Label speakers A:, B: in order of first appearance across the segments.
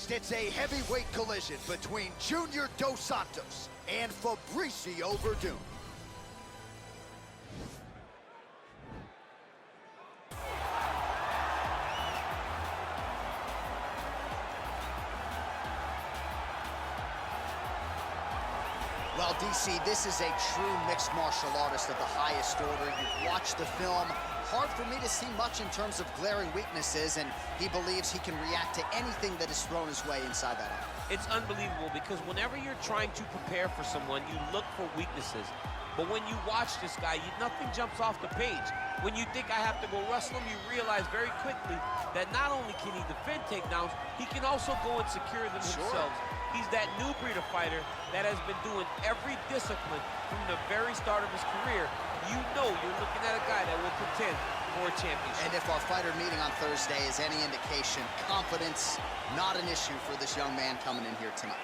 A: next, it's a heavyweight collision between Junior Dos Santos and Fabrício Werdum. Well, DC, this is a true mixed martial artist of the highest order. You've watched the film. Hard for me to see much in terms of glaring weaknesses, and he believes he can react to anything that is thrown his way inside that arm.
B: It's unbelievable because whenever you're trying to prepare for someone, you look for weaknesses. But when you watch this guy, nothing jumps off the page. When you think I have to go wrestle him, you realize very quickly that not only can he defend takedowns, he can also go and secure them himself. He's that new breed of fighter that has been doing every discipline from the very start of his career. You know you're looking at a guy that will contend for a championship.
A: And if our fighter meeting on Thursday is any indication, confidence, not an issue for this young man coming in here tonight.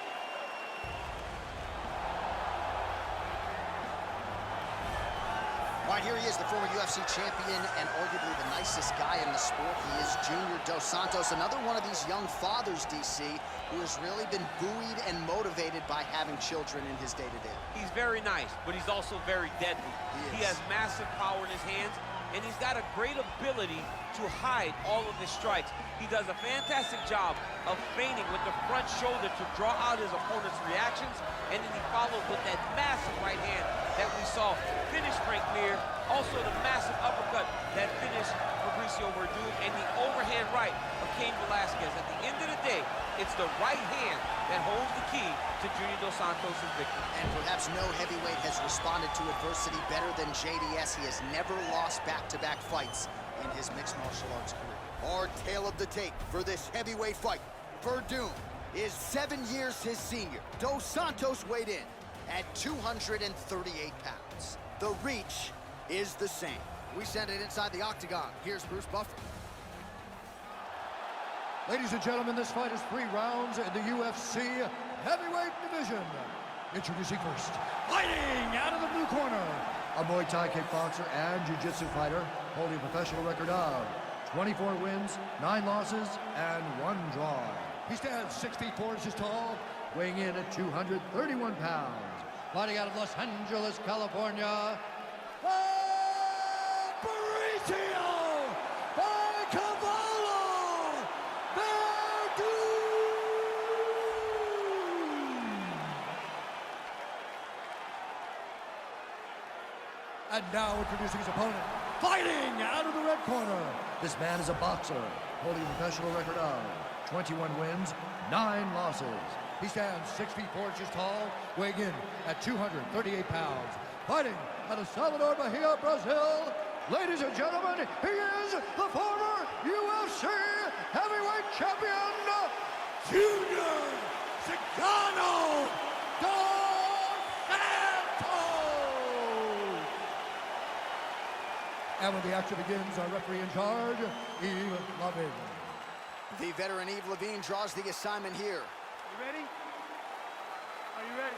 A: All right, here he is, the former UFC champion and arguably the nicest guy in the sport. He is Junior Dos Santos, another one of these young fathers, DC, who has really been buoyed and motivated by having children in his day-to-day.
B: He's very nice, but he's also very deadly. He has massive power in his hands, and he's got a great ability to hide all of his strikes. He does a fantastic job of feigning with the front shoulder to draw out his opponent's reactions, and then he follows with that massive right hand that we saw finish Frank Mir, also the massive uppercut that finished Fabrício Werdum, and the overhand right of Cain Velasquez. At the end of the day, it's the right hand that holds the key to Junior Dos Santos' victory.
A: And perhaps no heavyweight has responded to adversity better than JDS. He has never lost back-to-back fights in his mixed martial arts career. Our tale of the tape for this heavyweight fight. Werdum is 7 years his senior. Dos Santos weighed in at 238 pounds. The reach is the same. We send it inside the octagon. Here's Bruce Buffer.
C: Ladies and gentlemen, this fight is 3 rounds in the UFC heavyweight division. Introducing first, fighting out of the blue corner, a Muay Thai kickboxer and jiu-jitsu fighter holding a professional record of 24 wins, 9 losses, and 1 draw. He stands 6 feet 4 inches tall, weighing in at 231 pounds. Fighting out of Los Angeles, California, Fabrício And now introducing his opponent, fighting out of the red corner. This man is a boxer, holding a professional record of 21 wins, 9 losses. He stands 6 feet 4 inches tall, weighing in at 238 pounds. Fighting out of Salvador Bahia, Brazil. Ladies and gentlemen, he is the former UFC heavyweight champion, Junior Dos And when the action begins, our referee in charge, Yves Lavigne.
A: The veteran Yves Lavigne draws the assignment here.
D: You ready? Are you ready?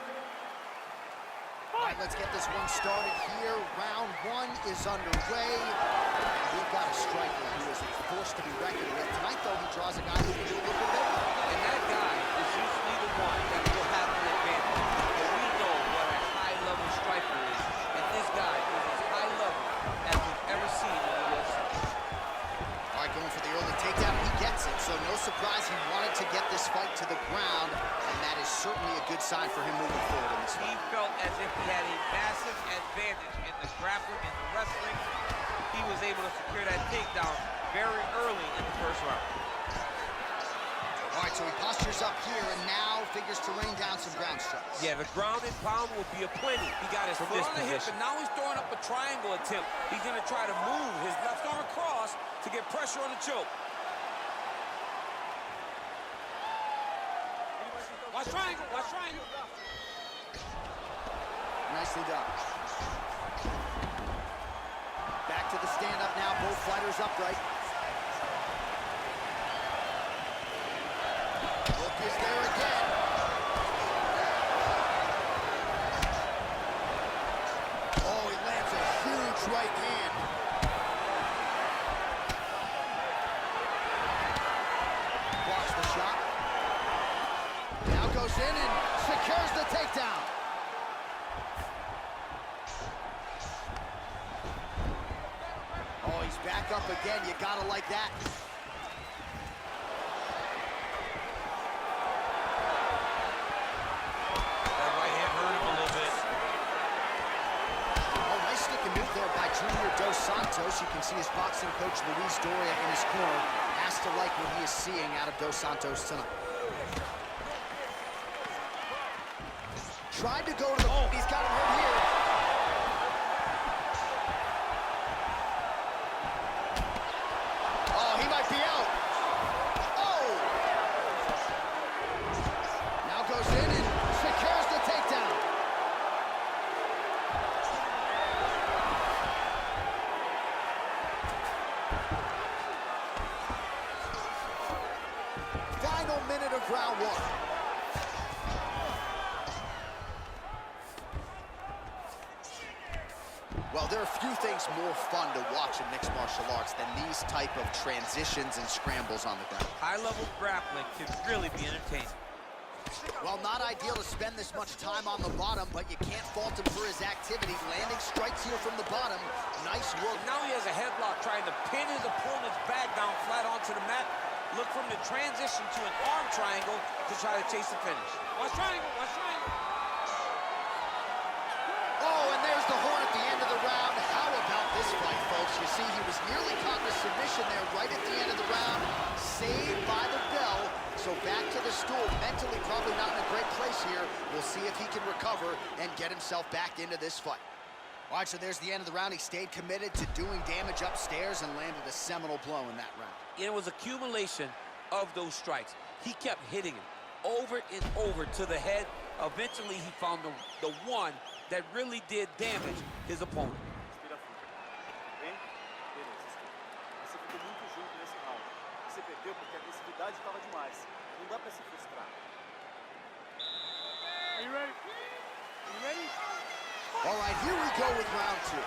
A: All right, let's get this one started here. Round 1 is underway. And we've got a striker who is a force to be reckoned with. Tonight, though, he draws a guy who can do a little bit better.
B: And that guy is usually the one that will have the advantage. But we know what a high-level striker is. And this guy is as high level as we've ever seen in the UFC.
A: All right, going for the early takedown. He gets it, so no surprise he wanted to get this fight to the ground. And that is certainly a good sign for him moving forward in this fight.
B: He felt as if he had a massive advantage in the grappling and the wrestling. He was able to secure that takedown very early in the first round.
A: All right, so he postures up here and now figures to rain down some ground strikes.
B: Yeah, the ground and pound will be aplenty. He got his foot on the hip, and now he's throwing up a triangle attempt. He's going to try to move his left arm across to get pressure on the choke. Watch triangle, watch triangle.
A: Nicely done. Back to the stand-up now, both fighters upright. Look is there again. Oh, he lands a huge right hand. Blocks the shot. takedown. Oh, he's back up again. You gotta like that.
B: That right hand hurt him a little bit.
A: Oh, nice sticking move there by Junior Dos Santos. You can see his boxing coach, Luis Doria, in his corner. Has to like what he is seeing out of Dos Santos tonight. Tried to go to the... Oh, he's got him right here. Oh, he might be out. Oh! Now goes in and secures the takedown. Final minute of round one. Well, there are few things more fun to watch in mixed martial arts than these type of transitions and scrambles on the ground.
B: High-level grappling can really be entertaining.
A: Well, not ideal to spend this much time on the bottom, but you can't fault him for his activity. Landing strikes here from the bottom. Nice work.
B: Now he has a headlock trying to pin his opponent's back down flat onto the mat. Look for him to transition to an arm triangle to try to chase the finish. Watch triangle, watch triangle.
A: Oh, and there's the horn at the end of the round. How about this fight, folks? You see, he was nearly caught in a submission there right at the end of the round. Saved by the bell. So back to the stool. Mentally probably not in a great place here. We'll see if he can recover and get himself back into this fight. All right, so there's the end of the round. He stayed committed to doing damage upstairs and landed a seminal blow in that round.
B: It was accumulation of those strikes. He kept hitting him over and over to the head. Eventually, he found the one that really did damage his opponent.
D: Respira fundo. Bem? Beleza, escuta. Você ficou muito junto nesse round. Você perdeu porque a agressividade estava demais. Não dá pra se frustrar. Are you ready? Are you ready?
A: All right, here we go with round two.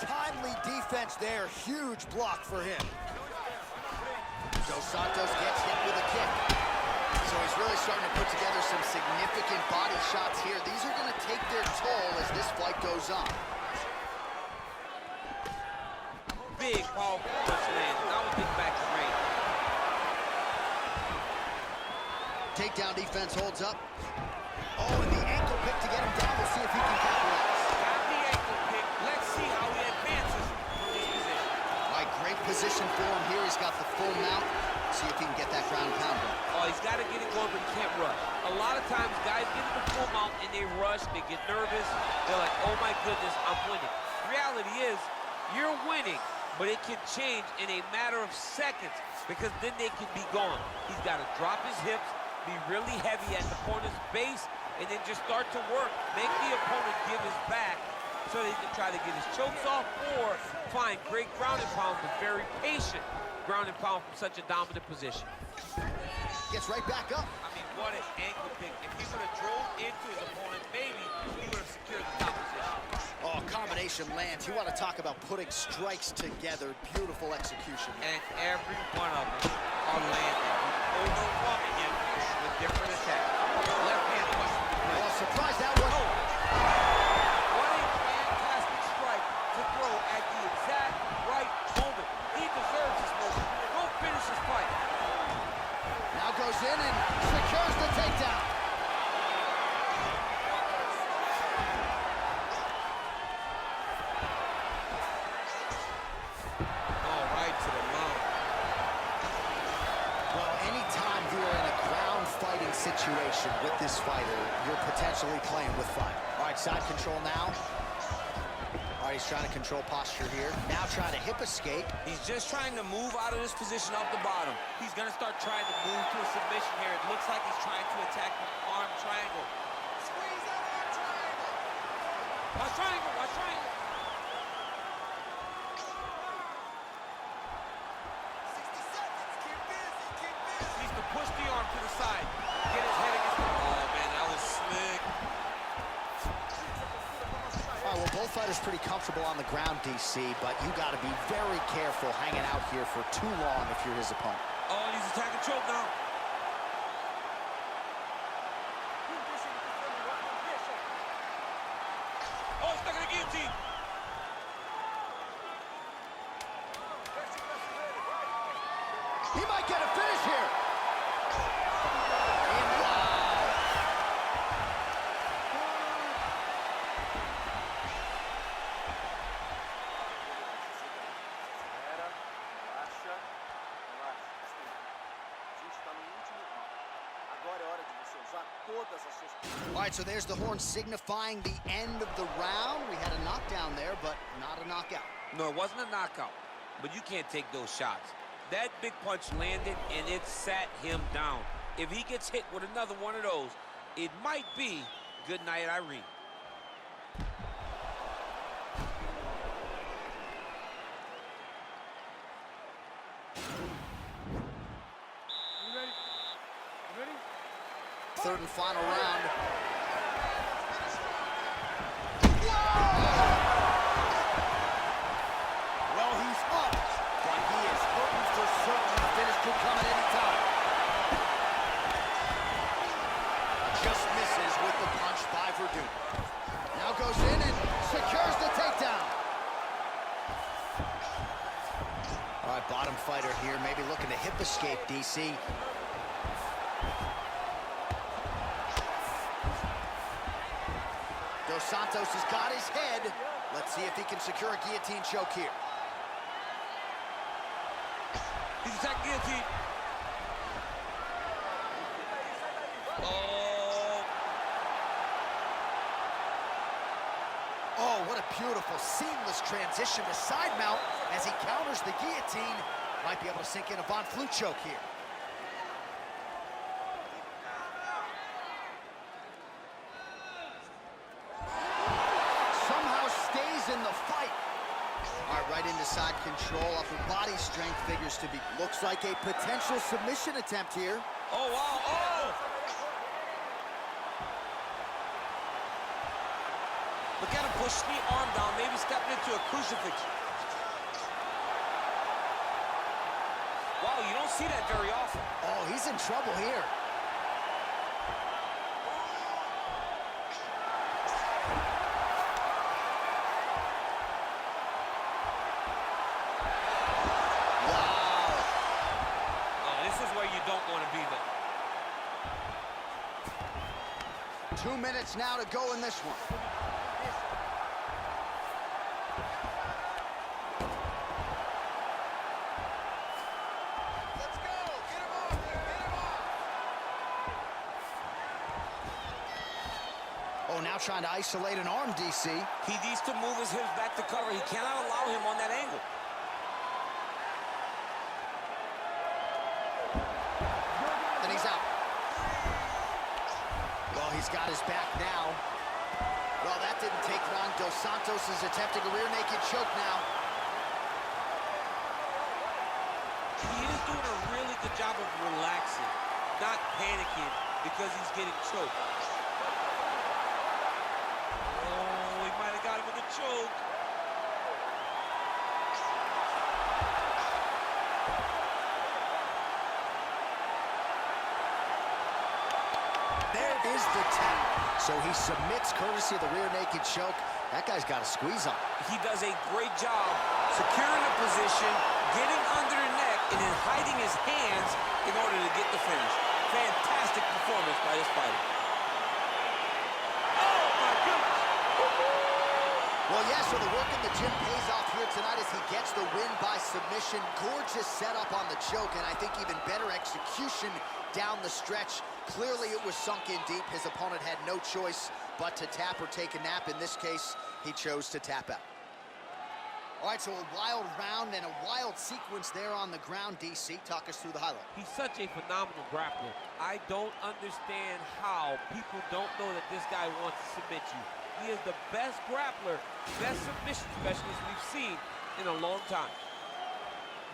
A: Timely defense there. Huge block for him. Dos Santos gets hit with a kick. So he's really starting to put together some significant body shots here. These are going to take their toll as this fight goes on.
B: Big, powerful punch lands. Now we get back to range.
A: Takedown defense holds up. Oh, and the ankle pick to get him down. We'll see if he can capitalize.
B: Got the ankle pick. Let's see how he advances from this position.
A: All right, great position for him here. He's got the full mount. See if he can get that ground and pound going.
B: Oh, he's got to get it going, but he can't rush. A lot of times, guys get in the full mount and they rush, they get nervous. They're like, oh my goodness, I'm winning. The reality is, you're winning, but it can change in a matter of seconds because then they can be gone. He's got to drop his hips, be really heavy at the opponent's base, and then just start to work. Make the opponent give his back so they can try to get his chokes off or find great ground and pound, but very patient ground and pound from such a dominant position.
A: Gets right back up.
B: I mean, what an ankle pick. If he would have drove into his opponent, maybe he would have secured the top position.
A: Oh, combination lands. You want to talk about putting strikes together. Beautiful execution.
B: And every one of them are landing, overwhelming him with different attacks. Left hand was
A: Oh, surprise that one.
B: Oh. What a fantastic strike to throw at the exact right moment. He deserves this moment. Go finish this fight.
A: Now goes in and secures the takedown.
B: Oh, right to the mount.
A: Well, anytime you are in a ground fighting situation with this fighter, you're potentially playing with fire. All right, side control now. All right, he's trying to control posture here. Now trying to hip escape.
B: He's just trying to move out of this position off the bottom. He's going to start trying to move to a submission here. It looks like he's trying to attack the arm triangle.
A: Squeeze that arm triangle.
B: Watch triangle, watch triangle.
A: 60 seconds. Keep busy, keep busy.
B: Needs to push the arm to the side. Get his head against the... Oh, man, that was slick.
A: All right, well, both fighters pretty comfortable on the ground, DC, but you got to be very careful hanging out here for too long if you're his opponent.
B: Oh, and he's attacking choke now. Oh, he's stuck in the guillotine.
A: He might get a finish here. And wow.
D: Relaxa, relaxa. A gente está no último round. Agora é hora de você usar todas as suas...
A: All right, so there's the horn signifying the end of the round. We had a knockdown there, but not a knockout.
B: No, it wasn't a knockout, but you can't take those shots. That big punch landed, and it sat him down. If he gets hit with another one of those, it might be good night, Irene.
D: You ready? You ready?
A: Third and final round. Well, he's up, but he is hurting for certain. The finish could come at any time. Just misses with the punch by Werdum. Now goes in and secures the takedown. All right, bottom fighter here, maybe looking to hip escape, DC. Dos Santos has got his head. Let's see if he can secure a guillotine choke here.
B: He's attacking guillotine. Oh.
A: Oh, what a beautiful, seamless transition to side mount as he counters the guillotine. Might be able to sink in a Von Flue choke here. Somehow stays in the fight. All right, right into side control. Upper body strength figures to be. Looks like a potential submission attempt here.
B: Oh, wow. Oh! Look at him push the arm down, maybe stepping into a crucifix. Wow, you don't see that very often.
A: Oh, he's in trouble here. Wow.
B: Oh, this is where you don't want to be, though.
A: 2 minutes now to go in this one. Oh, now trying to isolate an arm, DC.
B: He needs to move his hips back to cover. He cannot allow him on that angle.
A: Then he's out. Well, he's got his back now. Well, that didn't take long. Dos Santos is attempting a rear naked choke now.
B: He is doing a really good job of relaxing, not panicking because he's getting choked. Oh, he might have got him with a choke.
A: There is the tap. So he submits courtesy of the rear naked choke. That guy's got a squeeze on.
B: He does a great job securing the position, getting under the neck, and then hiding his hands in order to get the finish. Fantastic performance by this fighter. Oh, my goodness.
A: Well, yeah, so the work in the gym pays off here tonight as he gets the win by submission. Gorgeous setup on the choke, and I think even better execution down the stretch. Clearly it was sunk in deep. His opponent had no choice but to tap or take a nap. In this case, he chose to tap out. All right, so a wild round and a wild sequence there on the ground. DC, talk us through the highlight.
B: He's such a phenomenal grappler. I don't understand how people don't know that this guy wants to submit you. He is the best grappler, best submission specialist we've seen in a long time.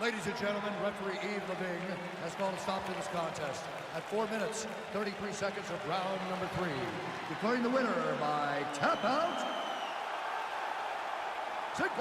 C: Ladies and gentlemen, referee Yves Leving has called a stop to this contest at 4 minutes, 33 seconds of round number 3. Declaring the winner by tap out, Santos.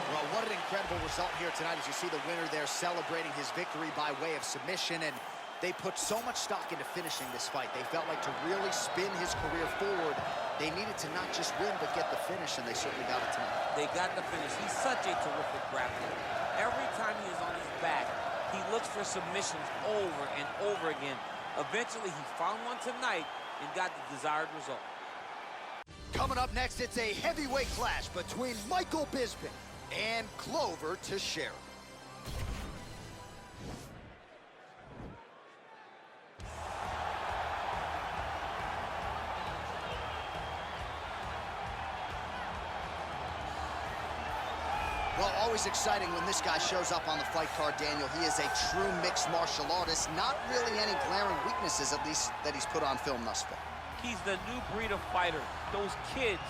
A: Well, what an incredible result here tonight, as you see the winner there celebrating his victory by way of submission, and they put so much stock into finishing this fight. They felt like to really spin his career forward, they needed to not just win, but get the finish, and they certainly got it tonight.
B: They got the finish. He's such a terrific grappler. Every time he is on his back, he looks for submissions over and over again. Eventually, he found one tonight and got the desired result.
A: Coming up next, it's a heavyweight clash between Michael Bisping and Glover Texeira. Well, always exciting when this guy shows up on the fight card, Daniel. He is a true mixed martial artist. Not really any glaring weaknesses, at least, that he's put on film thus far.
B: He's the new breed of fighter. Those kids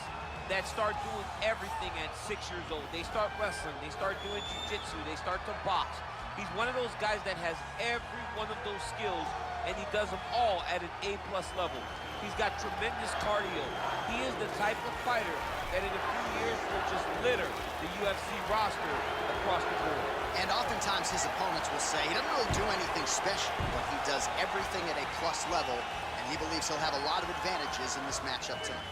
B: that start doing everything at 6 years old. They start wrestling, they start doing jiu-jitsu, they start to box. He's one of those guys that has every one of those skills, and he does them all at an A+ level. He's got tremendous cardio. He is the type of fighter that in a few years will just litter the UFC roster across the board.
A: And oftentimes his opponents will say he doesn't really do anything special, but he does everything at a plus level, and he believes he'll have a lot of advantages in this matchup tonight.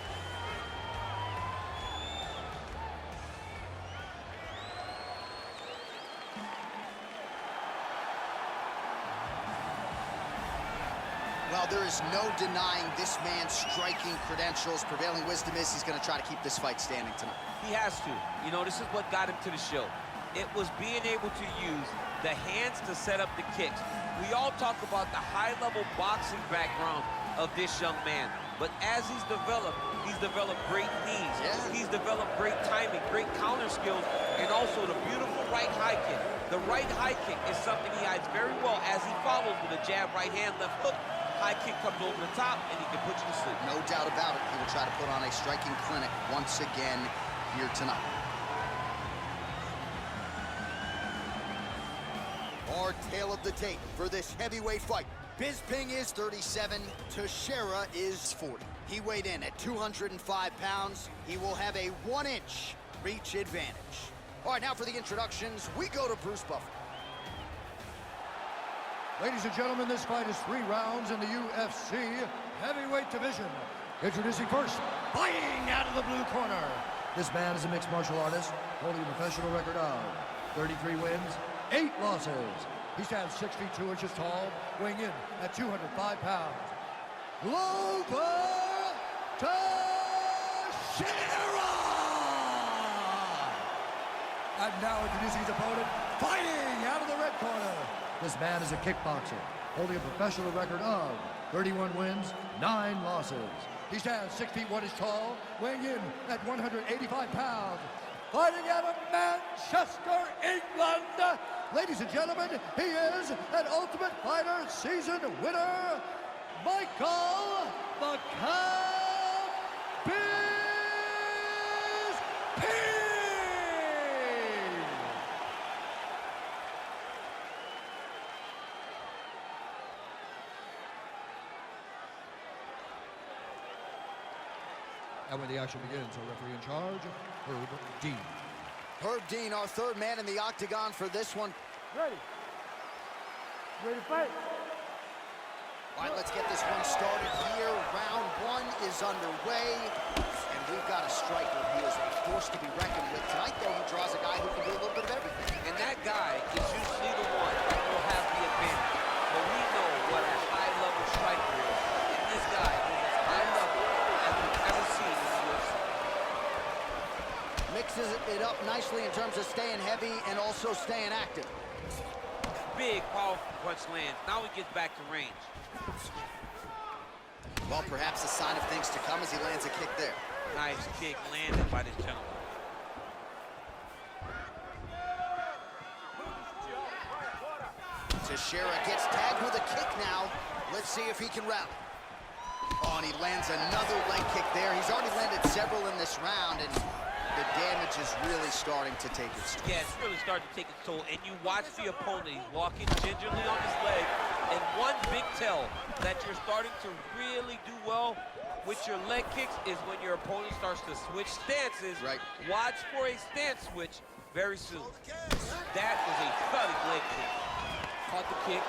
A: Well, there is no denying this man's striking credentials. Prevailing wisdom is he's going to try to keep this fight standing tonight.
B: He has to. You know, this is what got him to the show. It was being able to use the hands to set up the kicks. We all talk about the high-level boxing background of this young man. But as he's developed great knees.
A: Yeah.
B: He's developed great timing, great counter skills, and also the beautiful right high kick. The right high kick is something he hides very well as he follows with a jab, right hand, left hook. High kick comes over the top, and he can put you to sleep.
A: No doubt about it. He will try to put on a striking clinic once again here tonight. Our tale of the tape for this heavyweight fight. Bisping is 37, Texeira is 40. He weighed in at 205 pounds. He will have a 1-inch reach advantage. All right, now for the introductions, we go to Bruce Buffer.
C: Ladies and gentlemen, this fight is 3 rounds in the UFC heavyweight division. Introducing first, fighting out of the blue corner. This man is a mixed martial artist, holding a professional record of 33 wins, 8 losses. He stands 6 feet 2 inches tall, weighing in at 205 pounds. Glover Texeira! And now introducing his opponent, fighting out of the red corner. This man is a kickboxer, holding a professional record of 31 wins, 9 losses. He stands 6 feet 1 inches tall, weighing in at 185 pounds. Fighting out of Manchester, England. Ladies and gentlemen, he is an Ultimate Fighter season winner, Michael the Cub Bisping. And when the action begins, our referee in charge, Herb Dean.
A: Herb Dean, our third man in the octagon for this one.
D: Ready? Ready to fight?
A: All right, let's get this one started here. Round 1 is underway, and we've got a striker. He is a force to be reckoned with. Tonight, though, he draws a guy who can do a little bit of everything.
B: And that guy is usually the one that will have the advantage. But we know what a high-level striker is. And this guy is as high level as we've ever seen in the UFC.
A: Mixes it up nicely in terms of staying heavy and also staying active.
B: Big, powerful punch lands. Now he gets back to range.
A: Well, perhaps a sign of things to come as he lands a kick there.
B: Nice kick landed by this gentleman.
A: Texeira gets tagged with a kick now. Let's see if he can rally. Oh, and he lands another leg kick there. He's already landed several in this round, and the damage is really starting to take its toll.
B: Yeah, it's really starting to take its toll. And you watch the opponent. He's walking gingerly on his leg. And one big tell that you're starting to really do well with your leg kicks is when your opponent starts to switch stances.
A: Right.
B: Watch for a stance switch very soon. That was a thudding leg kick. Caught the kick.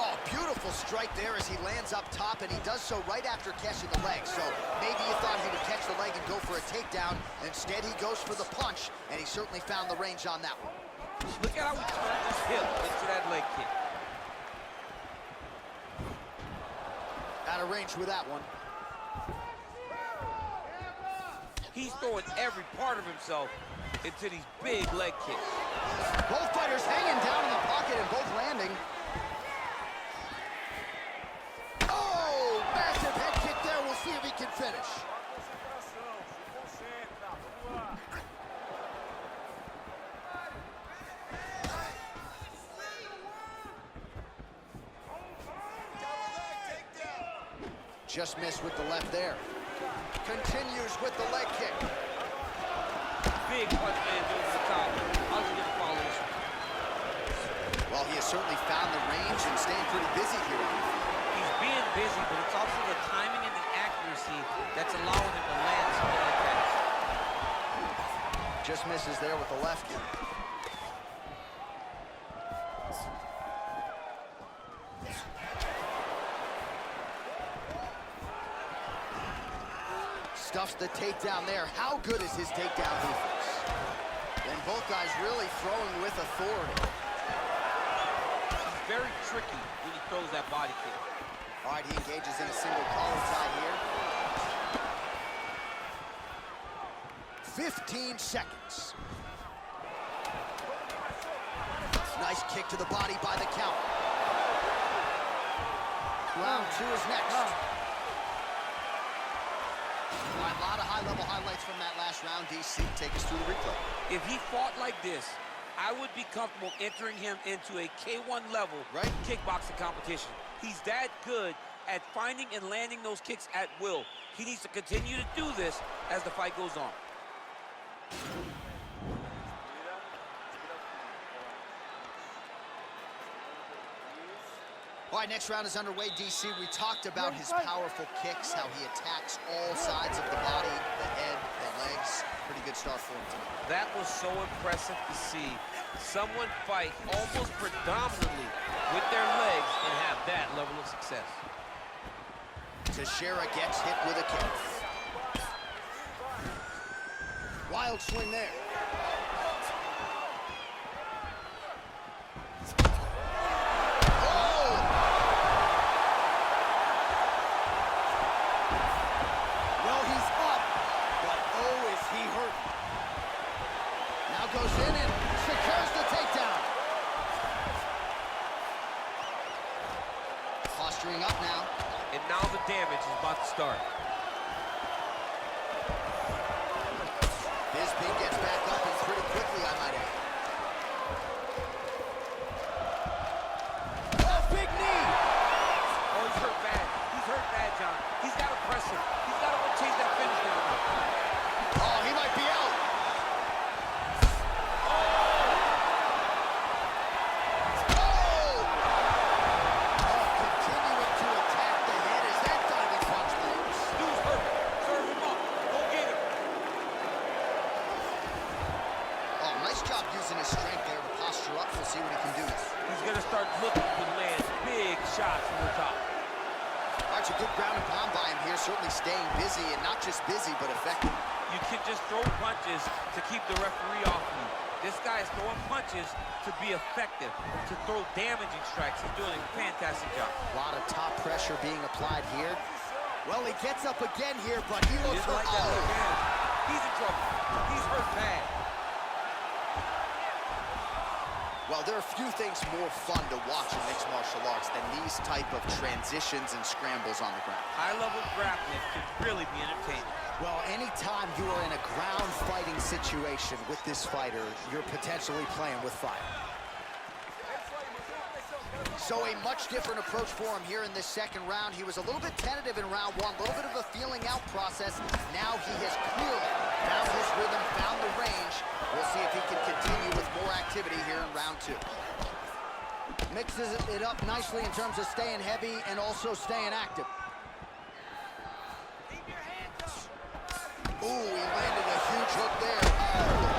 A: Oh, beautiful strike there as he lands up top, and he does so right after catching the leg. So maybe you thought he would catch the leg and go for a takedown. Instead, he goes for the punch, and he certainly found the range on that one.
B: Look at how he turned his hip into that leg kick.
A: Out of range with that one.
B: He's throwing every part of himself into these big leg kicks.
A: Both fighters hanging down in the pocket and both landing. Oh, massive head kick there. We'll see if he can finish. Just missed with the left there. Continues with the leg kick.
B: Big punch lands over the top. How's he gonna follow this one?
A: Well, he has certainly found the range and staying pretty busy here.
B: He's being busy, but it's also the timing and the accuracy that's allowing him to land some of the attacks.
A: Just misses there with the left. Stuffs the takedown there. How good is his takedown defense? And both guys really throwing with authority.
B: He's very tricky when he throws that body kick.
A: All right, he engages in a single collar tie here. 15 seconds. Nice kick to the body by the count. Round 2 is next. All right, a lot of high-level highlights from that last round. DC, take us through the replay.
B: If he fought like this, I would be comfortable entering him into a K1 level kickboxing competition. He's that good at finding and landing those kicks at will. He needs to continue to do this as the fight goes on.
A: All right, next round is underway, DC. We talked about his powerful kicks, how he attacks all sides of the body, the head, the legs. Pretty good start for him tonight.
B: That was so impressive to see someone fight almost predominantly with their legs and have that level of success.
A: Texeira gets hit with a kick. Wild swing there. Goes in and secures the takedown. Posturing up now.
B: And now the damage is about to start.
A: Bisping gets back up and pretty quickly, I might add. Oh, big knee!
B: Oh, he's hurt bad. He's hurt bad, John. He's got to press him. He's got to chase that finish down.
A: Oh, he might be out. Using his strength there to posture up. We'll see what he can do.
B: He's going to start looking to land big shots from the top.
A: All right, a good ground and pound by him here. Certainly staying busy, and not just busy, but effective.
B: You can just throw punches to keep the referee off you. This guy is throwing punches to be effective, to throw damaging strikes. He's doing a fantastic job.
A: A lot of top pressure being applied here. Well, he gets up again here, but he looks hurt.
B: He's in trouble. He's hurt bad.
A: Well, there are few things more fun to watch in mixed martial arts than these type of transitions and scrambles on the ground.
B: High-level grappling can really be entertaining.
A: Well, anytime you are in a ground fighting situation with this fighter, you're potentially playing with fire. So a much different approach for him here in this second round. He was a little bit tentative in round 1, a little bit of a feeling out process. Now he has clearly found his rhythm, found the range. We'll see if he can continue with more activity here in round 2. Mixes it up nicely in terms of staying heavy and also staying active. Ooh, he landed a huge hook there. Oh.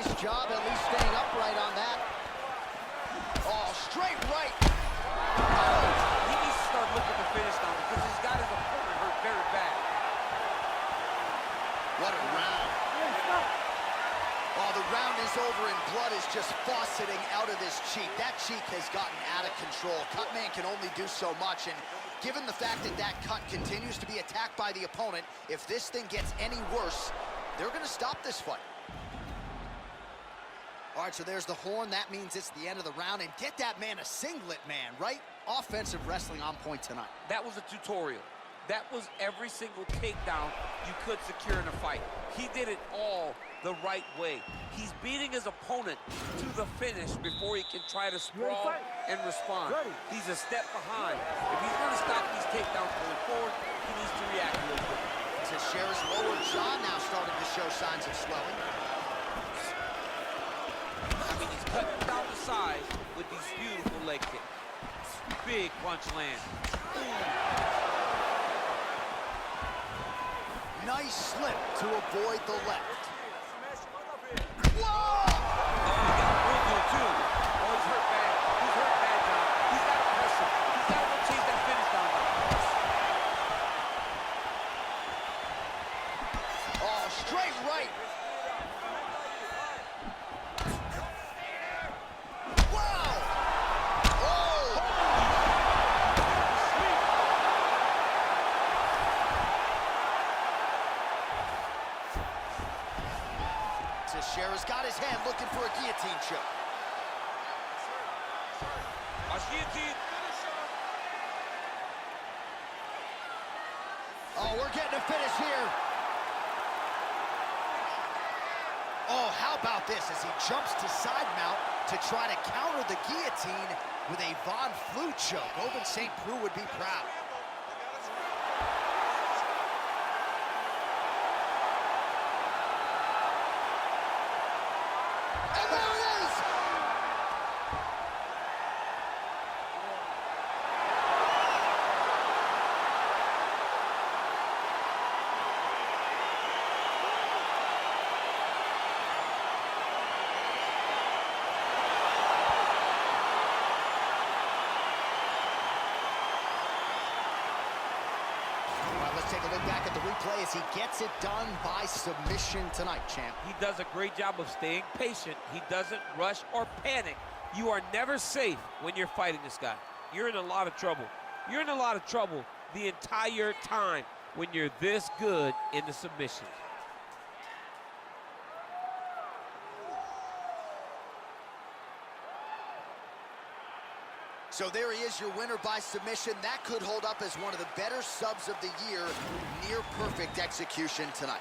A: Nice job at least staying upright on that. Oh, straight right.
B: He needs to start looking to finish now because he's got his opponent hurt very bad.
A: What a round. Oh, the round is over and blood is just fauceting out of this cheek. That cheek has gotten out of control. Cutman can only do so much, and given the fact that that cut continues to be attacked by the opponent, if this thing gets any worse, they're going to stop this fight. All right, so there's the horn. That means it's the end of the round, and get that man a singlet, man, right? Offensive wrestling on point tonight.
B: That was a tutorial. That was every single takedown you could secure in a fight. He did it all the right way. He's beating his opponent to the finish before he can try to sprawl and respond. He's a step behind. If he's going to stop these takedowns going forward, he needs to react a little bit.
A: Texeira's lower jaw now starting to show signs of swelling.
B: I mean, he's cutting down the sides with these beautiful leg kicks. Big punch land.
A: Nice slip to avoid the left. Whoa!
B: Oh, he got a real deal, too. Oh, he's hurt bad. He's hurt bad, John. He's got to pressure. He's got to go chase that finish down now.
A: Oh, straight right. Wow! Oh! Texeira's got his hand looking for a guillotine choke.
B: Guillotine.
A: Oh, we're getting a finish here. Oh, how about this as he jumps to side mount to try to counter the guillotine with a Von Flue choke. Owen St. Preux would be proud. And there it is! Let's take a look back at the replay as he gets it done by submission tonight, champ.
B: He does a great job of staying patient. He doesn't rush or panic. You are never safe when you're fighting this guy. You're in a lot of trouble. You're in a lot of trouble the entire time when you're this good in the submissions.
A: So there he is, your winner by submission. That could hold up as one of the better subs of the year. Near perfect execution tonight.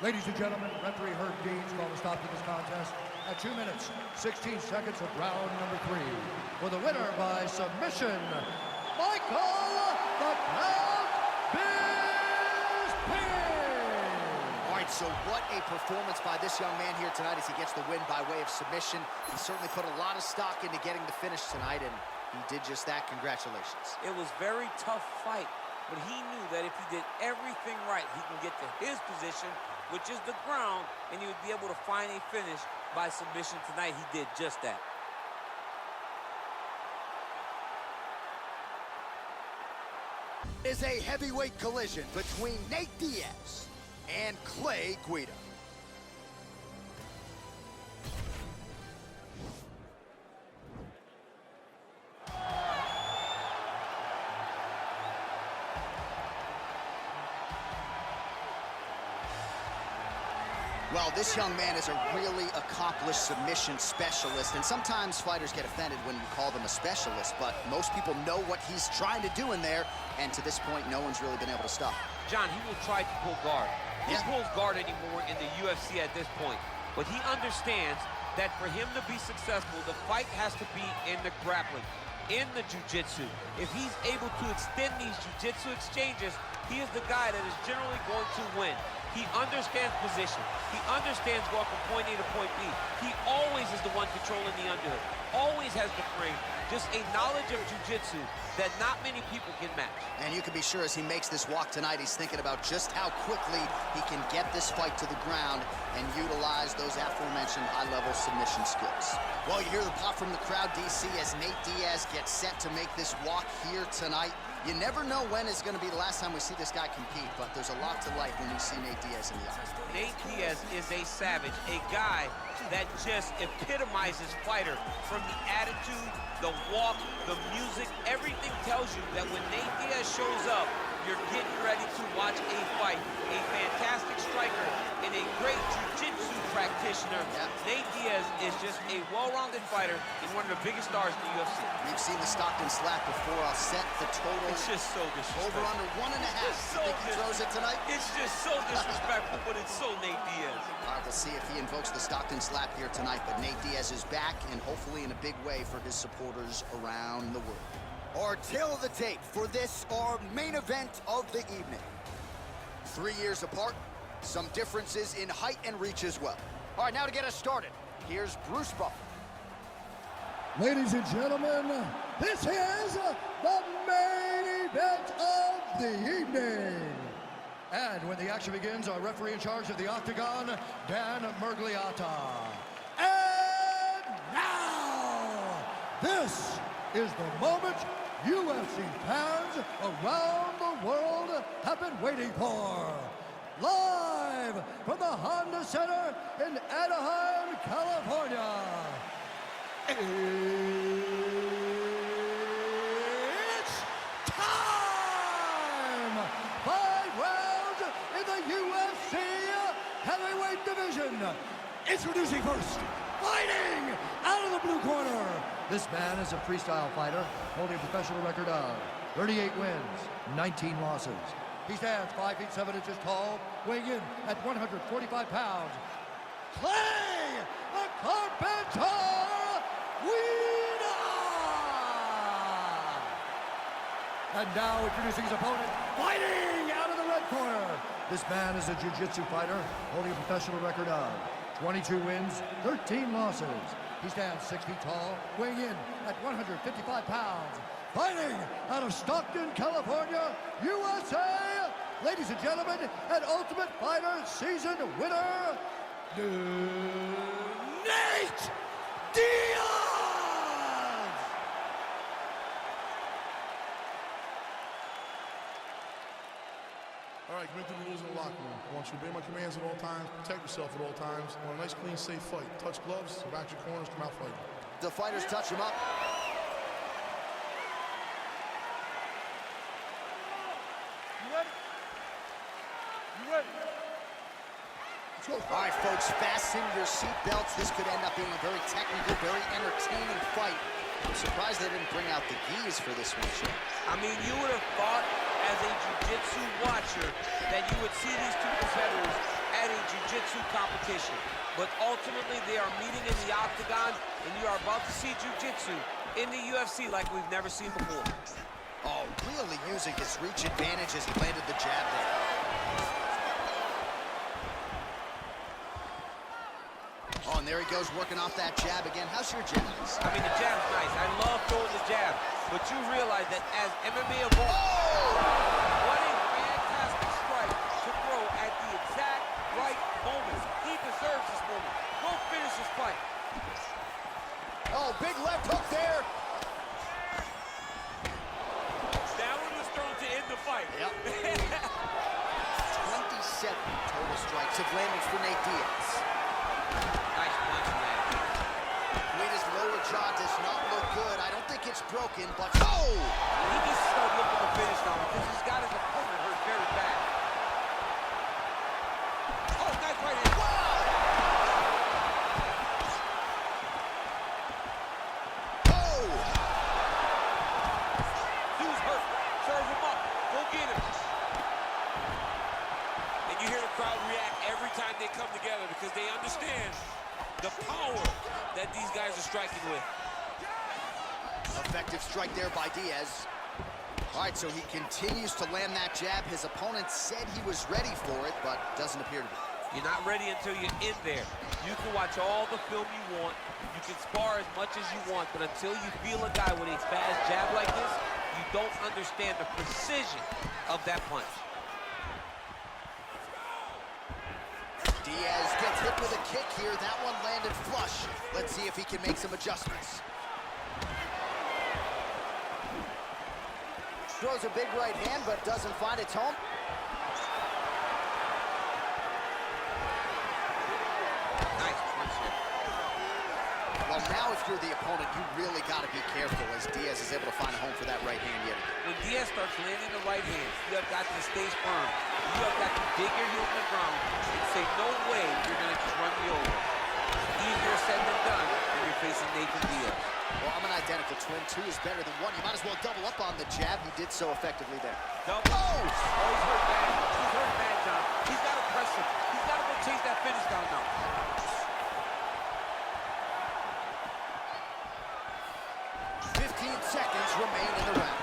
C: Ladies and gentlemen, referee Herb Dean's called a stop to this contest at 2 minutes, 16 seconds of round number 3. For the winner by submission, Michael the Count Bisping!
A: All right, so what a performance by this young man here tonight as he gets the win by way of submission. He certainly put a lot of stock into getting the finish tonight, and he did just that. Congratulations.
B: It was a very tough fight, but he knew that if he did everything right, he can get to his position, which is the ground, and he would be able to find a finish by submission tonight. He did just that.
A: Is a heavyweight collision between Nate Diaz and Clay Guida. Well, this young man is a really accomplished submission specialist, and sometimes fighters get offended when you call them a specialist, but most people know what he's trying to do in there, and to this point, no one's really been able to stop him.
B: John, he will try to pull guard. He pulls guard anymore in the UFC at this point, but he understands that for him to be successful, the fight has to be in the grappling, in the jiu-jitsu. If he's able to extend these jiu-jitsu exchanges, he is the guy that is generally going to win. He understands position. He understands going from point A to point B. He always is the one controlling the underhook. always has the frame, just a knowledge of jiu-jitsu that not many people can match.
A: And you can be sure as he makes this walk tonight, he's thinking about just how quickly he can get this fight to the ground and utilize those aforementioned high-level submission skills. Well, you hear the pop from the crowd, DC, as Nate Diaz gets set to make this walk here tonight. You never know when is going to be the last time we see this guy compete, but there's a lot to like when you see Nate Diaz in the octagon.
B: Nate Diaz is a savage, a guy that just epitomizes fighter. From the attitude, the walk, the music, everything tells you that when Nate Diaz shows up, you're getting ready to watch a fight. A fantastic striker and a great jiu-jitsu practitioner.
A: Yep.
B: Nate Diaz is just a well-rounded fighter and one of the biggest stars in the UFC.
A: We've seen the Stockton slap before. I'll set the total.
B: It's just so disrespectful.
A: Over under 1.5.
B: So
A: Think he throws it tonight?
B: It's just so disrespectful, but it's so Nate Diaz.
A: All right, we'll see if he invokes the Stockton slap here tonight, but Nate Diaz is back, and hopefully in a big way for his supporters around the world. Our tail of the tape for this, our main event of the evening. 3 years apart, some differences in height and reach as well. All right, now to get us started, here's Bruce Buffer.
C: Ladies and gentlemen, this is the main event of the evening. And when the action begins, our referee in charge of the octagon, Dan Murgliata. And now, this is the moment UFC fans around the world have been waiting for. Live from the Honda Center in Anaheim, California. It's time! 5 rounds in the UFC heavyweight division. Introducing first, fighting out of the blue corner. This man is a freestyle fighter holding a professional record of 38 wins, 19 losses. He stands 5 feet 7 inches tall, weighing in at 145 pounds. Clay, the Carpenter, Guida! And now introducing his opponent, fighting out of the red corner. This man is a jiu-jitsu fighter holding a professional record of 22 wins, 13 losses. He stands 6 feet tall, weighing in at 155 pounds. Fighting out of Stockton, California, USA, ladies and gentlemen, an Ultimate Fighter season winner, Nate Diaz!
E: All right, commit to the rules in the locker room. I want you to obey my commands at all times, protect yourself at all times. I want a nice, clean, safe fight. Touch gloves, back your corners, come out fighting.
A: The fighters touch him up.
E: You ready? You ready? Let's go.
A: All right, folks, fasten your seatbelts. This could end up being a very technical, very entertaining fight. I'm surprised they didn't bring out the gis for this one, Shane.
B: I mean, you would have thought as a jiu-jitsu watcher that you would see these two competitors at a jiu-jitsu competition. But ultimately, they are meeting in the octagon, and you are about to see jiu-jitsu in the UFC like we've never seen before.
A: Oh, really using his reach advantage as he landed the jab there. Oh, and there he goes working off that jab again. How's your jabs?
B: I mean, the jab's nice. I love throwing the jab. But you realize that as MMA evolves, what a fantastic strike to throw at the exact right moment. He deserves this moment. Go finish this fight.
A: Oh, big left hook there.
B: That one was thrown to end the fight.
A: Yep. 27 total strikes have landed for Nate Diaz.
B: Nice punch, man.
A: Guida's lower jaw does not look good. I don't think it's broken, but oh!
B: He needs to start looking to finish now because he's got his opponent hurt very bad. Oh, nice right hand.
A: Oh!
B: Dude's hurt. Serve him up. Go get him. And you hear the crowd react every time they come together because they understand the power that these guys are striking with.
A: Effective strike there by Diaz. All right, so he continues to land that jab. His opponent said he was ready for it, but doesn't appear to be.
B: You're not ready until you're in there. You can watch all the film you want. You can spar as much as you want, but until you feel a guy with a fast jab like this, you don't understand the precision of that punch.
A: Diaz gets hit with a kick here. That one landed flush. Let's see if he can make some adjustments. Throws a big right hand, but doesn't find its home.
B: Nice punch here.
A: Well, now if you're the opponent, you really got to be careful as Diaz is able to find a home for that right hand yet again.
B: When Diaz starts landing the right hand, you have got to stay firm. You have got to dig your heels in the ground and say, no way you're going to just run me over. Easier said than done when you're facing Nathan Diaz.
A: Well, I'm an identical twin. 2 is better than 1. You might as well double up on the jab. He did so effectively there.
B: Double. Oh, he's hurt bad. He's hurt bad, John. He's got to press him. He's got to go chase that finish down now.
A: Seconds remain in the round.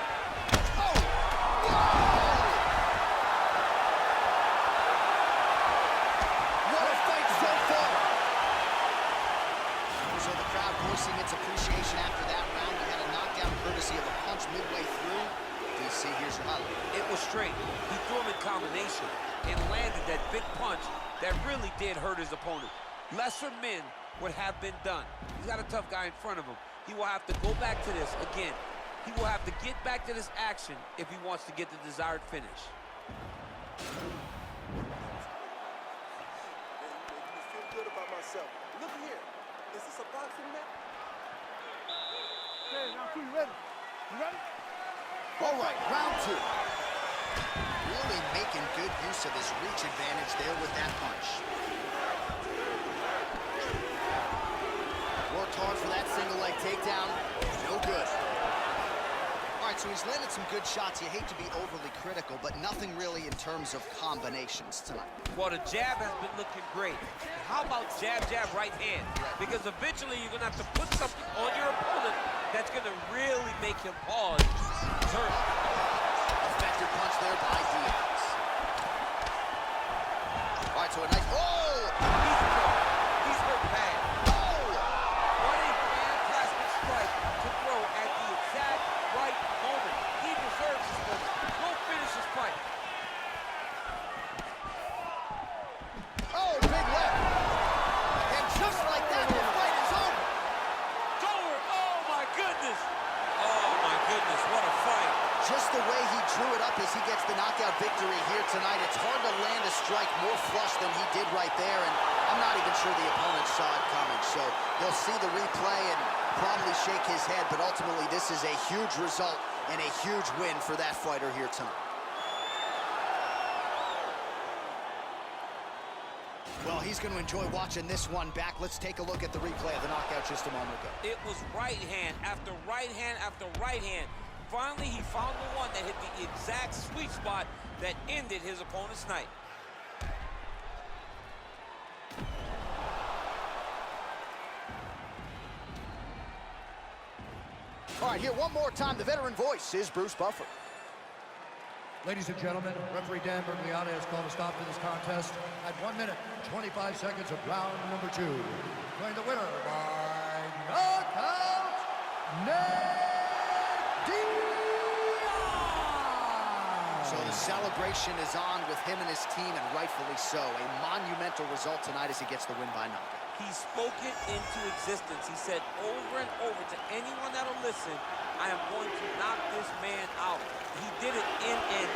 A: Oh! What a fight so far! So the crowd voicing its appreciation after that round. We had a knockdown courtesy of a punch midway through. DC, here's your highlight.
B: It was straight. He threw him in combination and landed that big punch that really did hurt his opponent. Lesser men would have been done. He's got a tough guy in front of him. He will have to go back to this again. He will have to get back to this action if he wants to get the desired finish.
D: It made me feel good about myself. Look here. Is this a boxing match? Okay, now you ready? You ready?
A: All right, round 2. Really making good use of his reach advantage there with that punch. Worked hard for that single leg takedown. No good. All right, so he's landed some good shots. You hate to be overly critical, but nothing really in terms of combinations tonight.
B: Well, the jab has been looking great. How about jab, jab, right hand? Because eventually you're going to have to put something on your opponent that's going to really make him pause. Turn.
A: Effective punch there by Diaz. All right, so a nice... Oh!
B: He's hurt bad.
A: Oh!
B: What a fantastic strike to throw at the exact right moment. He deserves this moment. Go finish his fight.
A: Oh, big left. And just like that, the fight is over.
B: It's over. Oh, my goodness. Oh, my goodness. What a fight.
A: Just the way he drew it up as he gets the knockout victory here tonight. It's hard to land a strike more flush than he did right there, and I'm not even sure the opponent saw it coming. So he'll see the replay and probably shake his head, but ultimately this is a huge result and a huge win for that fighter here tonight. Well, he's going to enjoy watching this one back. Let's take a look at the replay of the knockout just a moment ago.
B: It was right hand after right hand after right hand. Finally, he found the one that hit the exact sweet spot that ended his opponent's night.
A: All right, here one more time. The veteran voice is Bruce Buffer.
C: Ladies and gentlemen, referee Dan Bergliana has called a stop to this contest at 1 minute, 25 seconds of round number 2. Declaring the winner by knockout, Diaz!
A: So the celebration is on with him and his team, and rightfully so. A monumental result tonight as he gets the win by knockout.
B: He spoke it into existence. He said over and over to anyone that'll listen, I am going to knock this man out. He did it in an